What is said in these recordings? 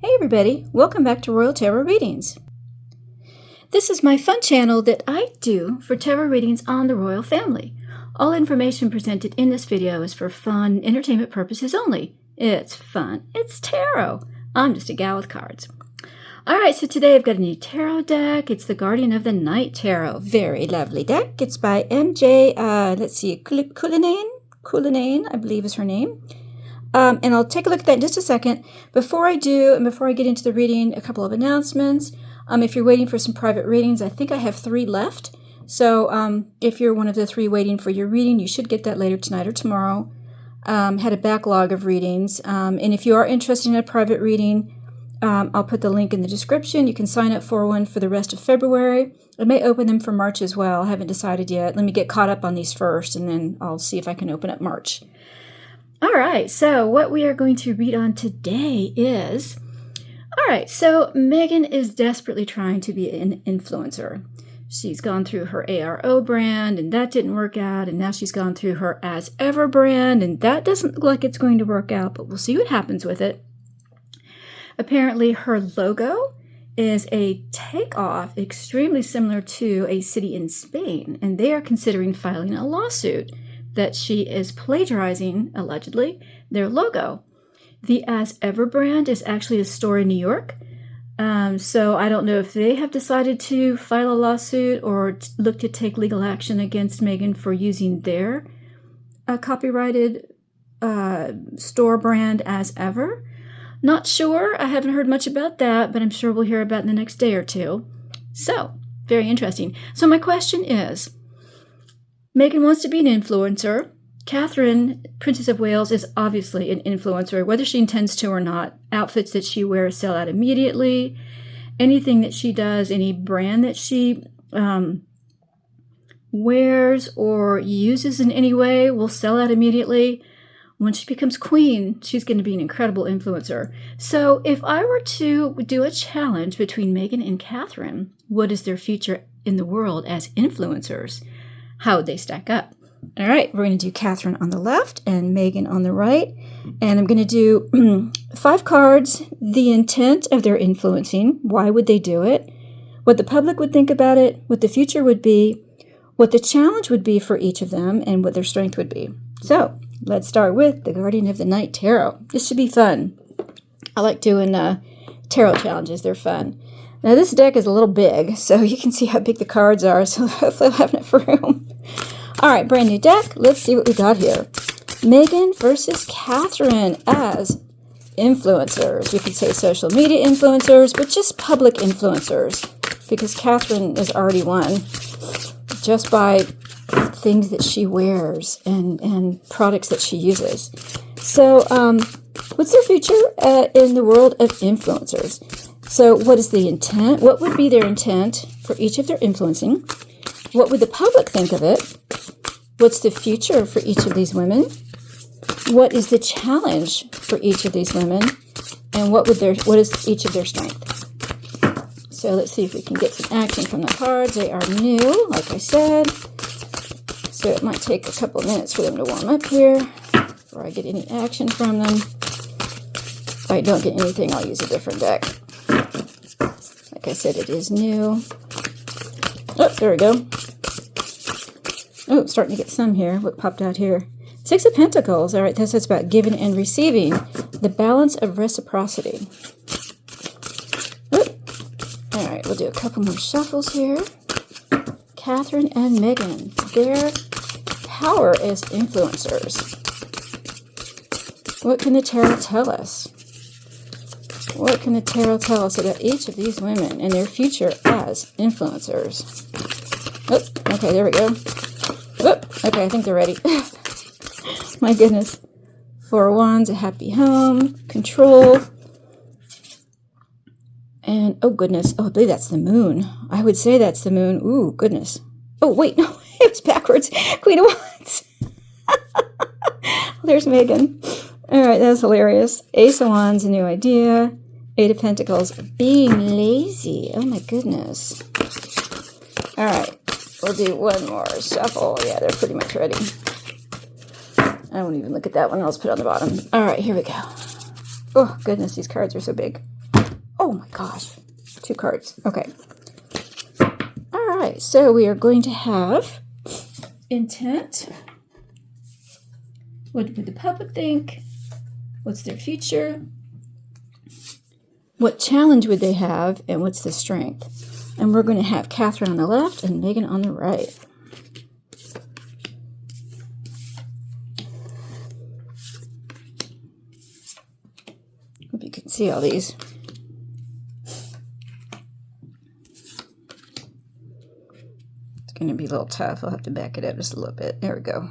Hey everybody, welcome back to Royal Tarot Readings. This is my fun channel that I do for tarot readings on the royal family. All information presented in this video is for fun, entertainment purposes only. It's fun, it's tarot. I'm just a gal with cards. Alright, so today I've got a new tarot deck. It's the Guardian of the Night Tarot. Very lovely deck. It's by MJ, Cullinane, I believe is her name. And I'll take a look at that in just a second. Before I do, and before I get into the reading, a couple of announcements. If you're waiting for some private readings, I think I have 3 left. So if you're one of the 3 waiting for your reading, you should get that later tonight or tomorrow. Had a backlog of readings. And if you are interested in a private reading, I'll put the link in the description. You can sign up for one for the rest of February. I may open them for March as well. I haven't decided yet. Let me get caught up on these first, and then I'll see if I can open up March. All right, so what we are going to read on today is, all right, so Meghan is desperately trying to be an influencer. She's gone through her ARO brand, and that didn't work out, and now she's gone through her As Ever brand, and that doesn't look like it's going to work out, but we'll see what happens with it. Apparently, her logo is a takeoff extremely similar to a city in Spain, and they are considering filing a lawsuit that she is plagiarizing, allegedly, their logo. The As Ever brand is actually a store in New York. So I don't know if they have decided to file a lawsuit or look to take legal action against Meghan for using their copyrighted store brand As Ever. Not sure. I haven't heard much about that, but I'm sure we'll hear about it in the next day or two. So, very interesting. So my question is, Meghan wants to be an influencer. Catherine, Princess of Wales, is obviously an influencer, whether she intends to or not. Outfits that she wears sell out immediately. Anything that she does, any brand that she wears or uses in any way will sell out immediately. When she becomes queen, she's going to be an incredible influencer. So if I were to do a challenge between Meghan and Catherine, what is their future in the world as influencers? How would they stack up? All right, we're going to do Catherine on the left and Meghan on the right. And I'm going to do 5 cards, the intent of their influencing, why would they do it, what the public would think about it, what the future would be, what the challenge would be for each of them, and what their strength would be. So let's start with the Guardian of the Night Tarot. This should be fun. I like doing tarot challenges. They're fun. Now this deck is a little big, so you can see how big the cards are, so hopefully I'll have enough room. All right, brand new deck. Let's see what we got here. Meghan versus Catherine as influencers. We could say social media influencers, but just public influencers, because Catherine is already won just by things that she wears and products that she uses. So what's their future in the world of influencers? So what is the intent? What would be their intent for each of their influencing? What would the public think of it? What's the future for each of these women? What is the challenge for each of these women? And what is each of their strength? So let's see if we can get some action from the cards. They are new, like I said. So it might take a couple of minutes for them to warm up here before I get any action from them. If I don't get anything, I'll use a different deck. Like I said, it is new. Oh, there we go. Oh, starting to get some here. What popped out here? 6 of Pentacles. All right, this is about giving and receiving. The balance of reciprocity. Oh. All right, we'll do a couple more shuffles here. Catherine and Meghan. Their power as influencers. What can the tarot tell us? What can the tarot tell us about each of these women and their future as influencers? Oh, okay, there we go. Oh, okay, I think they're ready. My goodness. 4 of Wands, a happy home, control. And, oh goodness, oh, I believe that's the moon. I would say that's the moon. Ooh, goodness. Oh, wait, no, it was backwards. Queen of Wands. There's Meghan. All right, that was hilarious. Ace of Wands, a new idea. 8 of Pentacles, being lazy. Oh my goodness. All right, we'll do one more shuffle. Yeah, they're pretty much ready. I won't even look at that one. I'll just put it on the bottom. All right, here we go. Oh goodness, these cards are so big. Oh my gosh. 2 cards. Okay. All right. So we are going to have intent. What would the public think? What's their future? What challenge would they have? And what's the strength? And we're going to have Catherine on the left and Meghan on the right. Hope you can see all these. It's going to be a little tough. I'll have to back it up just a little bit. There we go.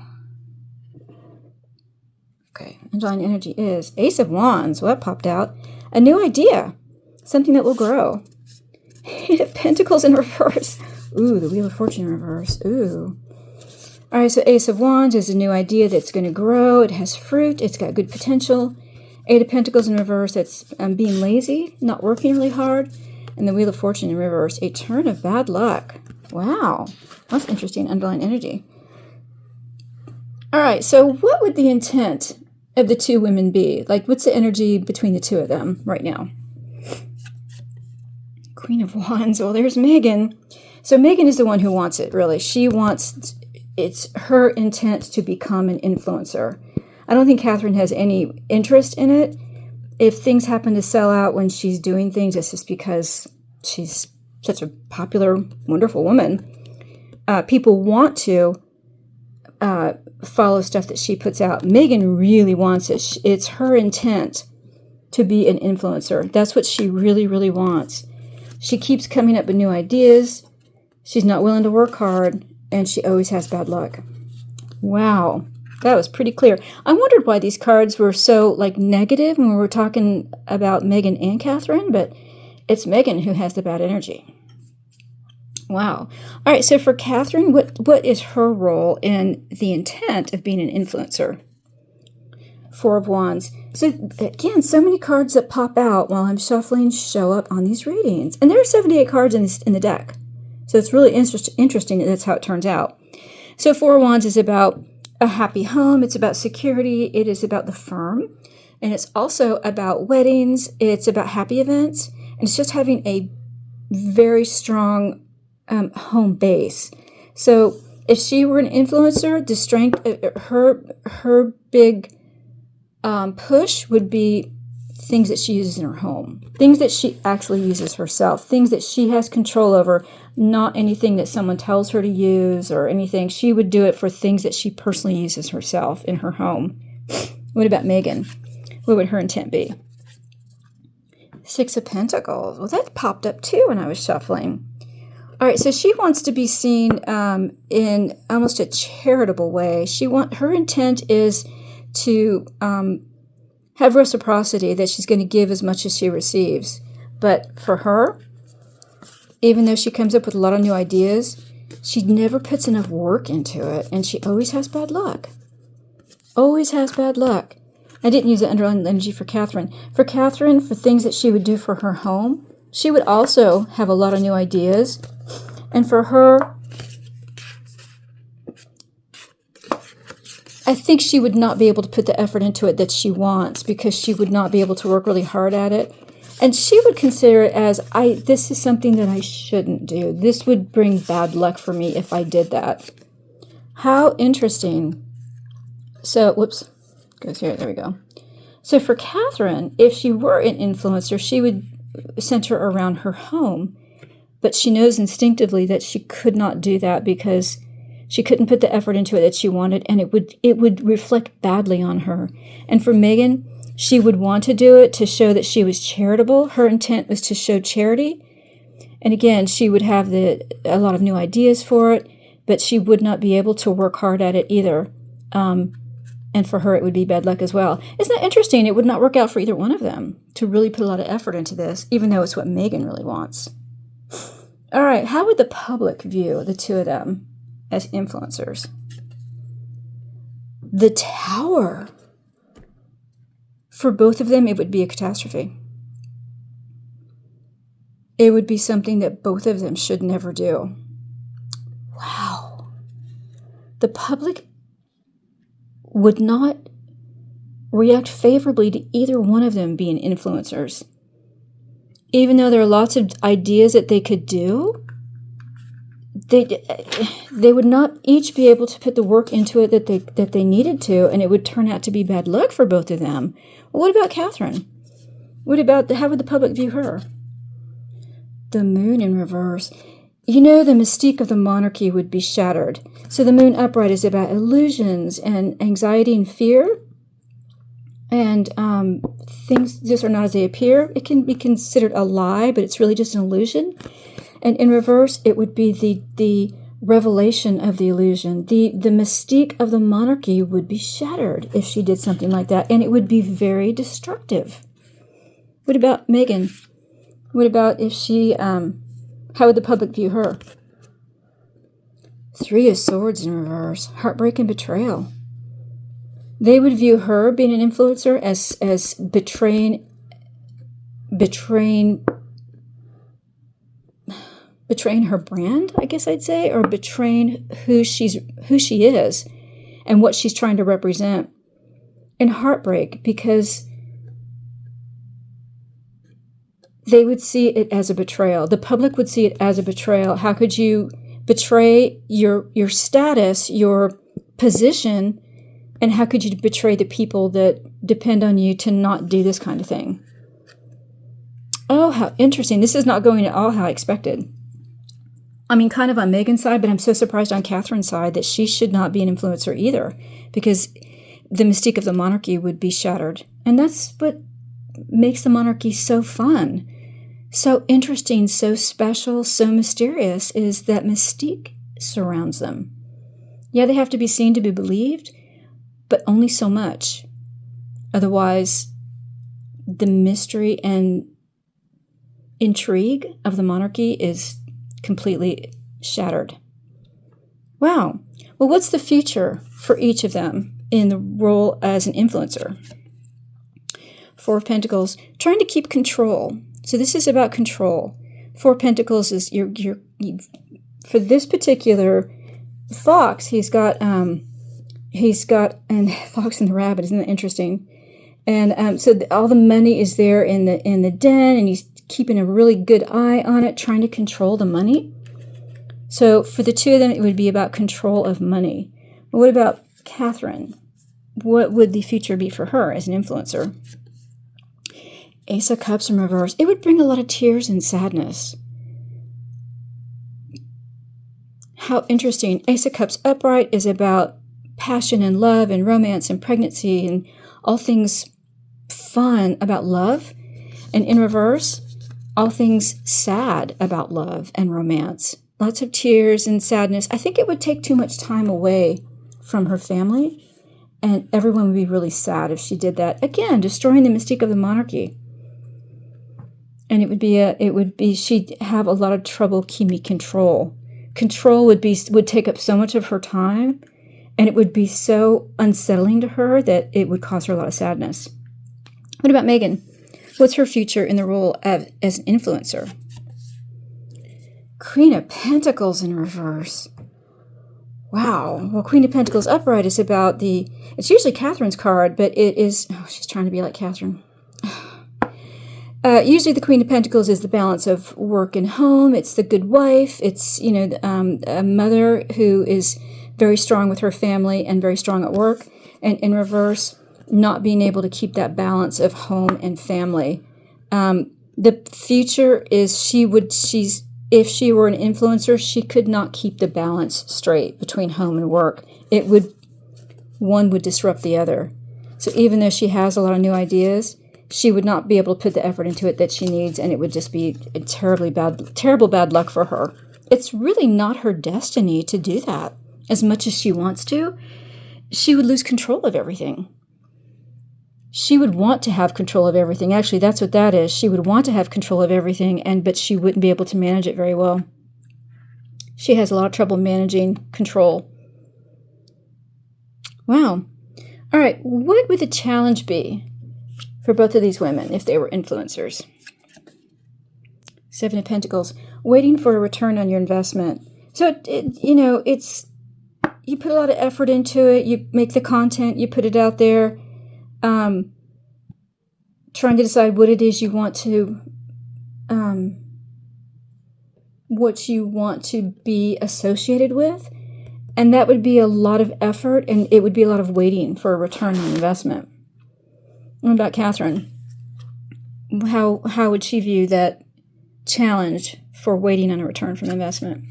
Okay, underlying energy is Ace of Wands. Well, that popped out. A new idea. Something that will grow. Eight of Pentacles in reverse. Ooh, the Wheel of Fortune in reverse. Ooh. All right, so Ace of Wands is a new idea that's going to grow. It has fruit. It's got good potential. Eight of Pentacles in reverse. That's being lazy, not working really hard. And the Wheel of Fortune in reverse. A turn of bad luck. Wow. That's interesting underlying energy. All right, so what would the intent of the 2 women be? Like, what's the energy between the 2 of them right now? Queen of Wands. Well, there's Meghan. So Meghan is the one who wants it, really. She wants, it's her intent to become an influencer. I don't think Catherine has any interest in it. If things happen to sell out when she's doing things, it's just because she's such a popular, wonderful woman. People want to follow stuff that she puts out. Meghan really wants it. It's her intent to be an influencer. That's what she really, really wants. She keeps coming up with new ideas. She's not willing to work hard, and she always has bad luck. Wow, that was pretty clear. I wondered why these cards were so negative when we were talking about Meghan and Catherine, but it's Meghan who has the bad energy. Wow. All right, so for Catherine, what is her role in the intent of being an influencer? 4 of Wands. So again, so many cards that pop out while I'm shuffling show up on these readings. And there are 78 cards in the deck. So it's really interesting that that's how it turns out. So 4 of Wands is about a happy home. It's about security. It is about the firm. And it's also about weddings. It's about happy events. And it's just having a very strong home base. So if she were an influencer, the strength, her big push would be things that she uses in her home, things that she actually uses herself, things that she has control over, not anything that someone tells her to use or anything. She would do it for things that she personally uses herself in her home. What about Meghan? What would her intent be? 6 of Pentacles. Well, that popped up too when I was shuffling. All right, so she wants to be seen in almost a charitable way. Her intent is to have reciprocity, that she's going to give as much as she receives. But for her, even though she comes up with a lot of new ideas, she never puts enough work into it, and she always has bad luck. Always has bad luck. I didn't use the underlying energy for Catherine. For Catherine, for things that she would do for her home, she would also have a lot of new ideas. And for her, I think she would not be able to put the effort into it that she wants because she would not be able to work really hard at it. And she would consider it as, this is something that I shouldn't do. This would bring bad luck for me if I did that. How interesting. So, whoops, goes here, there we go. So for Catherine, if she were an influencer, she would center around her home. But she knows instinctively that she could not do that because she couldn't put the effort into it that she wanted, and it would reflect badly on her. And for Meghan, she would want to do it to show that she was charitable. Her intent was to show charity. And again, she would have a lot of new ideas for it, but she would not be able to work hard at it either. And for her, it would be bad luck as well. Isn't that interesting? It would not work out for either one of them to really put a lot of effort into this, even though it's what Meghan really wants. All right, how would the public view the 2 of them as influencers? The Tower. For both of them, it would be a catastrophe. It would be something that both of them should never do. Wow. The public would not react favorably to either one of them being influencers. even though there are lots of ideas that they could do, they would not each be able to put the work into it that they needed to, and it would turn out to be bad luck for both of them. Well, what about Catherine? How would the public view her? The moon in reverse. The mystique of the monarchy would be shattered. So the moon upright is about illusions and anxiety and fear, and things just are not as they appear. It can be considered a lie, but it's really just an illusion. And in reverse, it would be the revelation of the illusion. The mystique of the monarchy would be shattered if she did something like that, and it would be very destructive. What about Meghan? What about if she, how would the public view her? Three of Swords in reverse, heartbreak and betrayal. They would view her being an influencer as betraying her brand, I guess I'd say, or betraying who she is and what she's trying to represent. And heartbreak, because they would see it as a betrayal. The public would see it as a betrayal. How could you betray your status, your position, and how could you betray the people that depend on you to not do this kind of thing? Oh, how interesting. This is not going at all how I expected. I mean, kind of on Meghan's side, but I'm so surprised on Catherine's side that she should not be an influencer either, because the mystique of the monarchy would be shattered. And that's what makes the monarchy so fun, so interesting, so special, so mysterious, is that mystique surrounds them. Yeah, they have to be seen to be believed, but only so much. Otherwise, the mystery and intrigue of the monarchy is completely shattered. Wow. Well, what's the future for each of them in the role as an influencer? Four of Pentacles, trying to keep control. So this is about control. Four of Pentacles is you for this particular fox. He's got and Fox and the Rabbit, isn't that interesting? And so all the money is there in the den, and he's keeping a really good eye on it, trying to control the money. So for the two of them, it would be about control of money. But what about Catherine? What would the future be for her as an influencer? Ace of Cups in reverse. It would bring a lot of tears and sadness. How interesting. Ace of Cups upright is about passion and love and romance and pregnancy and all things fun about love. And in reverse, all things sad about love and romance. Lots of tears and sadness. I think it would take too much time away from her family, and everyone would be really sad if she did that. Again, destroying the mystique of the monarchy. And she'd have a lot of trouble keeping control. Control would take up so much of her time, and it would be so unsettling to her that it would cause her a lot of sadness. What about Meghan? What's her future in the role as an influencer? Queen of Pentacles in reverse. Wow. Well, Queen of Pentacles upright is about it's usually Catherine's card, but it is, she's trying to be like Catherine. Usually the Queen of Pentacles is the balance of work and home. It's the good wife. It's, a mother who is very strong with her family and very strong at work. And in reverse, not being able to keep that balance of home and family. The future is if she were an influencer, she could not keep the balance straight between home and work. One would disrupt the other. So even though she has a lot of new ideas, she would not be able to put the effort into it that she needs, and it would just be terrible bad luck for her. It's really not her destiny to do that. As much as she wants to, she would lose control of everything. She would want to have control of everything. Actually, that's what that is. She would want to have control of everything, but she wouldn't be able to manage it very well. She has a lot of trouble managing control. Wow. All right, what would the challenge be for both of these women if they were influencers? Seven of Pentacles, waiting for a return on your investment. So, it's, you put a lot of effort into it, you make the content, you put it out there, trying to decide what it is you want to what you want to be associated with. And that would be a lot of effort, and it would be a lot of waiting for a return on investment. What about Catherine? How would she view that challenge for waiting on a return from investment?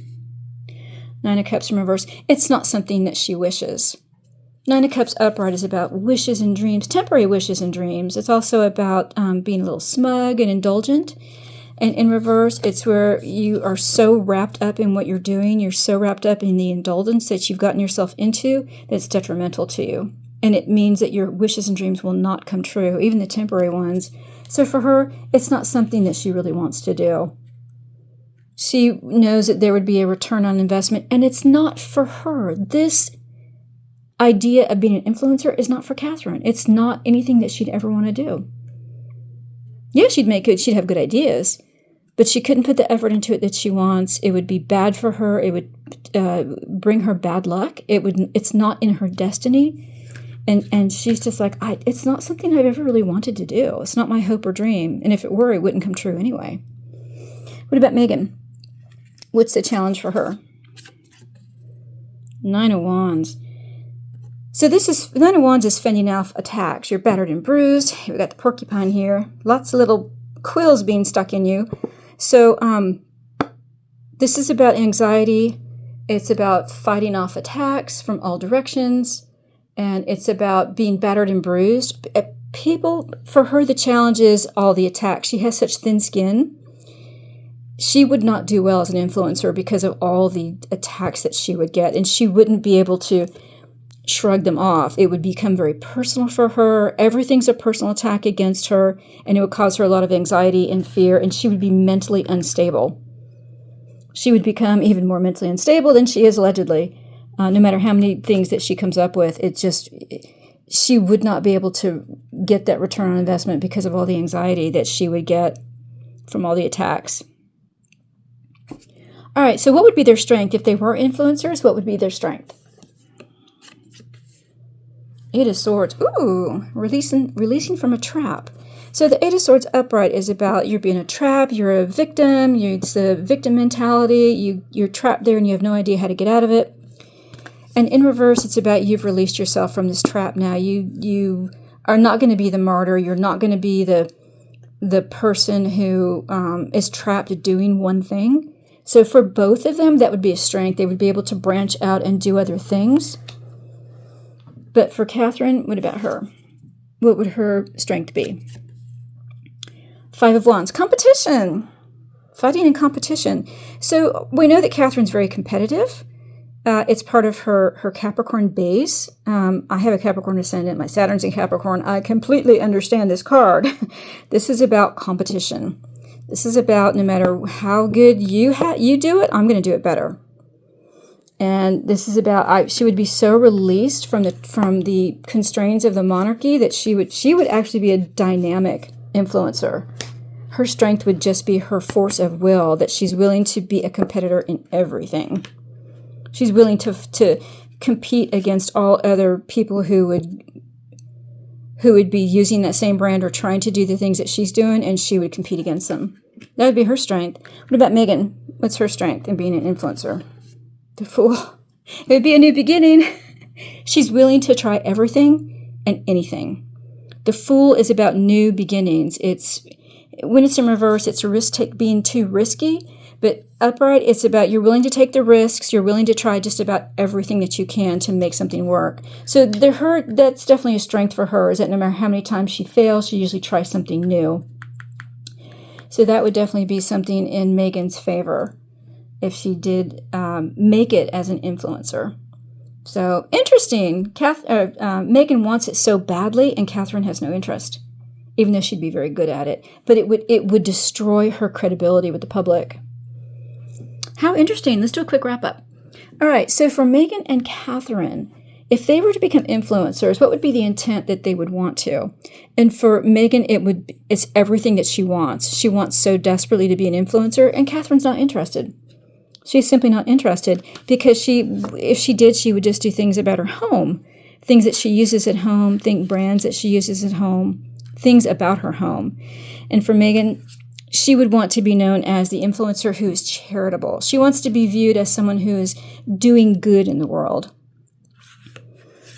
Nine of Cups in reverse. It's not something that she wishes. Nine of Cups upright is about wishes and dreams, temporary wishes and dreams. It's also about being a little smug and indulgent. And in reverse, it's where you are so wrapped up in what you're doing, you're so wrapped up in the indulgence that you've gotten yourself into that it's detrimental to you. And it means that your wishes and dreams will not come true, even the temporary ones. So for her, it's not something that she really wants to do. She knows that there would be a return on investment, and it's not for her. This idea of being an influencer is not for Catherine. It's not anything that she'd ever want to do. Yeah, she'd have good ideas, but she couldn't put the effort into it that she wants. It would be bad for her. It would bring her bad luck. It's not in her destiny. And she's just like, it's not something I've ever really wanted to do. It's not my hope or dream. And if it were, it wouldn't come true anyway. What about Meghan? What's the challenge for her? Nine of Wands. So Nine of Wands is fending off attacks. You're battered and bruised. We've got the porcupine here. Lots of little quills being stuck in you. So this is about anxiety. It's about fighting off attacks from all directions. And it's about being battered and bruised. For her, the challenge is all the attacks. She has such thin skin. She would not do well as an influencer because of all the attacks that she would get. And she wouldn't be able to shrug them off. It would become very personal for her. Everything's a personal attack against her, and it would cause her a lot of anxiety and fear, and she would be mentally unstable. She would become even more mentally unstable than she is allegedly. No matter how many things that she comes up with, she would not be able to get that return on investment because of all the anxiety that she would get from all the attacks. All right, so what would be their strength? If they were influencers, what would be their strength? Eight of Swords. Ooh, releasing from a trap. So the Eight of Swords upright is about you're being a trap, you're a victim, it's the victim mentality, you're trapped there and you have no idea how to get out of it. And in reverse, it's about you've released yourself from this trap now. You are not going to be the martyr. You're not going to be the person who is trapped doing one thing. So for both of them, that would be a strength. They would be able to branch out and do other things. But for Catherine, what about her? What would her strength be? Five of Wands. Competition. Fighting in competition. So we know that Catherine's very competitive. It's part of her Capricorn base. I have a Capricorn ascendant. My Saturn's in Capricorn. I completely understand this card. This is about competition. This is about no matter how good you do it, I'm going to do it better. And this is about she would be so released from the constraints of the monarchy that she would actually be a dynamic influencer. Her strength would just be her force of will, that she's willing to be a competitor in everything. She's willing to compete against all other people who would be using that same brand or trying to do the things that she's doing, and she would compete against them. That would be her strength. What about Meghan? What's her strength in being an influencer? The Fool. It would be a new beginning. She's willing to try everything and anything. The Fool is about new beginnings. When it's in reverse, it's a risk being too risky. But upright, it's about you're willing to take the risks. You're willing to try just about everything that you can to make something work. So that's definitely a strength for her, is that no matter how many times she fails, she usually tries something new. So that would definitely be something in Meghan's favor if she did make it as an influencer. So interesting. Meghan wants it so badly, and Catherine has no interest, even though she'd be very good at it. But it would destroy her credibility with the public. How interesting. Let's do a quick wrap up. All right, so for Meghan and Catherine, if they were to become influencers, what would be the intent that they would want to? And for Meghan, it's everything that she wants. She wants so desperately to be an influencer, and Catherine's not interested. She's simply not interested because if she did, she would just do things about her home, things that she uses at home, brands that she uses at home, things about her home. And for Meghan, she would want to be known as the influencer who is charitable. She wants to be viewed as someone who is doing good in the world.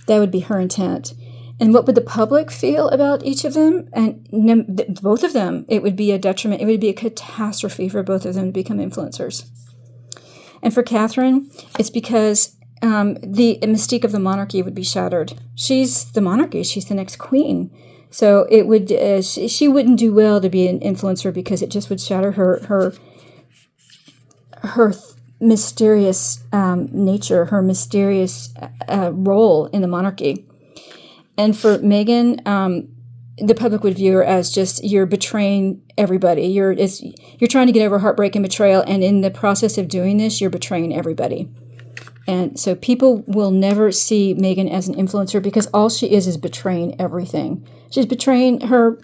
That would be her intent. And what would the public feel about each of them? And both of them, it would be a detriment. It would be a catastrophe for both of them to become influencers. And for Catherine, it's because the mystique of the monarchy would be shattered. She's the monarchy. She's the next queen. So it would she wouldn't do well to be an influencer because it just would shatter her mysterious nature, her mysterious role in the monarchy. And for Meghan, the public would view her as just, you're betraying everybody. You're trying to get over heartbreak and betrayal, and in the process of doing this, you're betraying everybody. And so people will never see Meghan as an influencer because all she is betraying everything. She's betraying her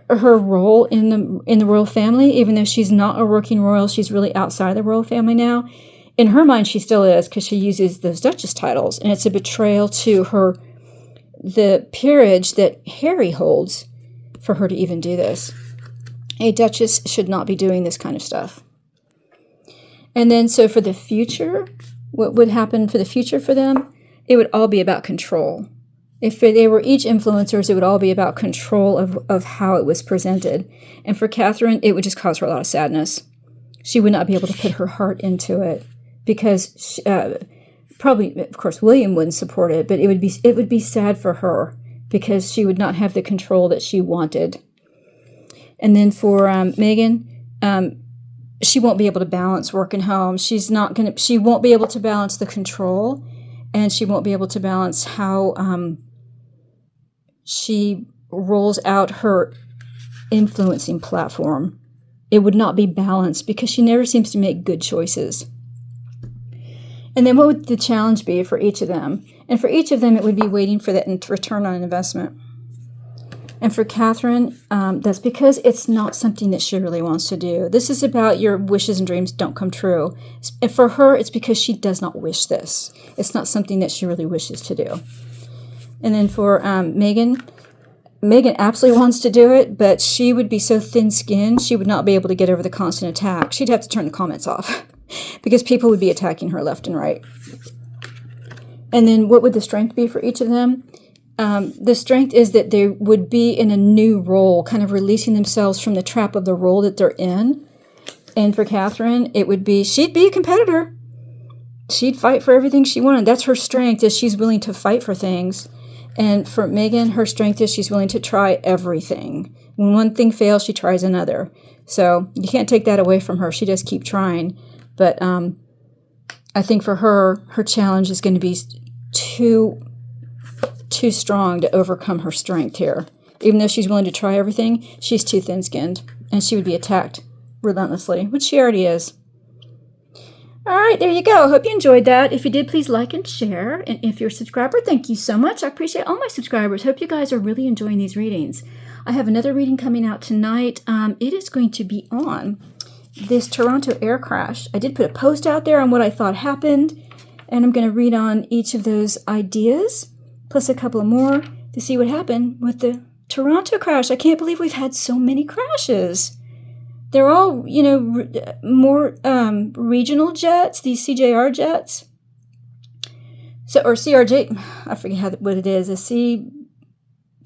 role in the royal family, even though she's not a working royal. She's really outside the royal family now. In her mind, she still is because she uses those duchess titles, and it's a betrayal to the peerage that Harry holds for her to even do this. A duchess should not be doing this kind of stuff. And then, so for the future, what would happen for the future for them? It would all be about control. If they were each influencers, it would all be about control of how it was presented. And for Catherine, it would just cause her a lot of sadness. She would not be able to put her heart into it because probably, of course, William wouldn't support it, but it would be sad for her because she would not have the control that she wanted. And then for Meghan, she won't be able to balance work and home. She won't be able to balance the control, and she won't be able to balance how she rolls out her influencing platform. It would not be balanced because she never seems to make good choices. And then what would the challenge be for each of them? And for each of them, it would be waiting for that return on investment. And for Catherine, that's because it's not something that she really wants to do. This is about your wishes and dreams don't come true. And for her, it's because she does not wish this. It's not something that she really wishes to do. And then for Meghan absolutely wants to do it, but she would be so thin-skinned, she would not be able to get over the constant attack. She'd have to turn the comments off because people would be attacking her left and right. And then what would the strength be for each of them? The strength is that they would be in a new role, kind of releasing themselves from the trap of the role that they're in. And for Catherine, it would be, she'd be a competitor. She'd fight for everything she wanted. That's her strength, is she's willing to fight for things. And for Meghan, her strength is she's willing to try everything. When one thing fails, she tries another. So you can't take that away from her. She does keep trying. But I think for her challenge is going to be too strong to overcome her strength here. Even though she's willing to try everything, she's too thin-skinned, and she would be attacked relentlessly, which she already is. All right, there you go. Hope you enjoyed that. If you did, please like and share. And if you're a subscriber, thank you so much. I appreciate all my subscribers. Hope you guys are really enjoying these readings. I have another reading coming out tonight. It is going to be on this Toronto air crash. I did put a post out there on what I thought happened, and I'm going to read on each of those ideas, plus a couple of more, to see what happened with the Toronto crash. I can't believe we've had so many crashes. They're all, more regional jets, these CJR jets. So, or CRJ, I forget what it is, CRJ,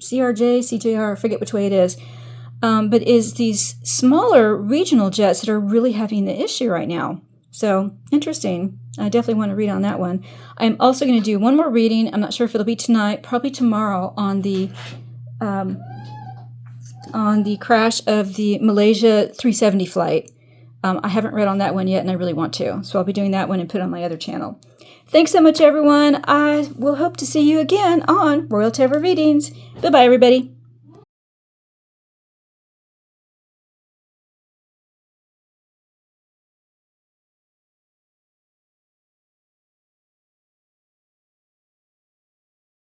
CJR, I forget which way it is. But is these smaller regional jets that are really having the issue right now. So, interesting. I definitely want to read on that one. I'm also going to do one more reading. I'm not sure if it'll be tonight, probably tomorrow, on the crash of the Malaysia 370 flight. I haven't read on that one yet, and I really want to. So I'll be doing that one and put it on my other channel. Thanks so much, everyone. I will hope to see you again on Royal Tarot Readings. Bye-bye, everybody.